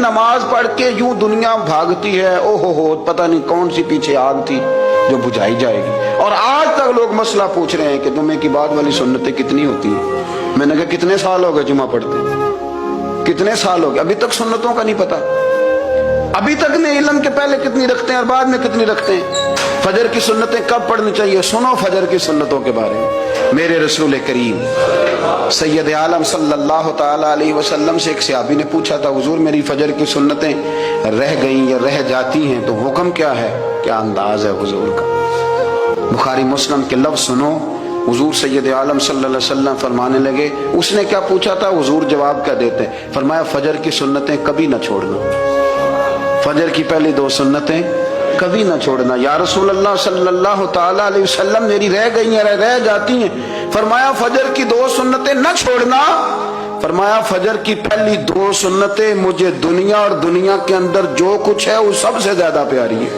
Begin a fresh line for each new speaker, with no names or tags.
نماز پڑھ کے یوں دنیا بھاگتی ہے، او ہو پتہ نہیں کون سی پیچھے آگ تھی جو بجھائی جائے گی۔ اور آج تک لوگ مسئلہ پوچھ رہے ہیں کہ جمعے کی بعد والی سنتیں کتنی ہوتی ہیں۔ میں نے کہا کتنے سال ہو گئے جمعہ پڑھتے ہیں، کتنے سال ہو گئے، ابھی تک سنتوں کا نہیں پتا، ابھی تک نہیں علم کے پہلے کتنی رکھتے ہیں اور بعد میں کتنی رکھتے ہیں۔ فجر کی سنتیں کب پڑھنی چاہیے؟ سنو فجر کی سنتوں کے بارے میں۔ میرے رسول کریم سید عالم صلی اللہ تعالی علیہ وسلم سے ایک صحابی نے پوچھا تھا، حضور میری فجر کی سنتیں رہ گئیں یا رہ جاتی ہیں تو حکم کیا ہے؟ کیا انداز ہے حضور کا؟ بخاری مسلم کے لفظ سنو، حضور سید عالم صلی اللہ علیہ وسلم فرمانے لگے، اس نے کیا پوچھا تھا؟ حضور جواب کیا دیتے؟ فرمایا فرض کی سنتیں کبھی نہ چھوڑنا، فجر کی پہلی 2 سنتیں کبھی نہ چھوڑنا۔ یا رسول اللہ صلی اللہ تعالی علیہ وسلم میری رہ گئی ہیں، رہ جاتی ہیں۔ فرمایا فجر کی 2 سنتیں نہ چھوڑنا، فرمایا فجر کی پہلی 2 سنتیں مجھے دنیا اور دنیا کے اندر جو کچھ ہے وہ سب سے زیادہ پیاری ہے۔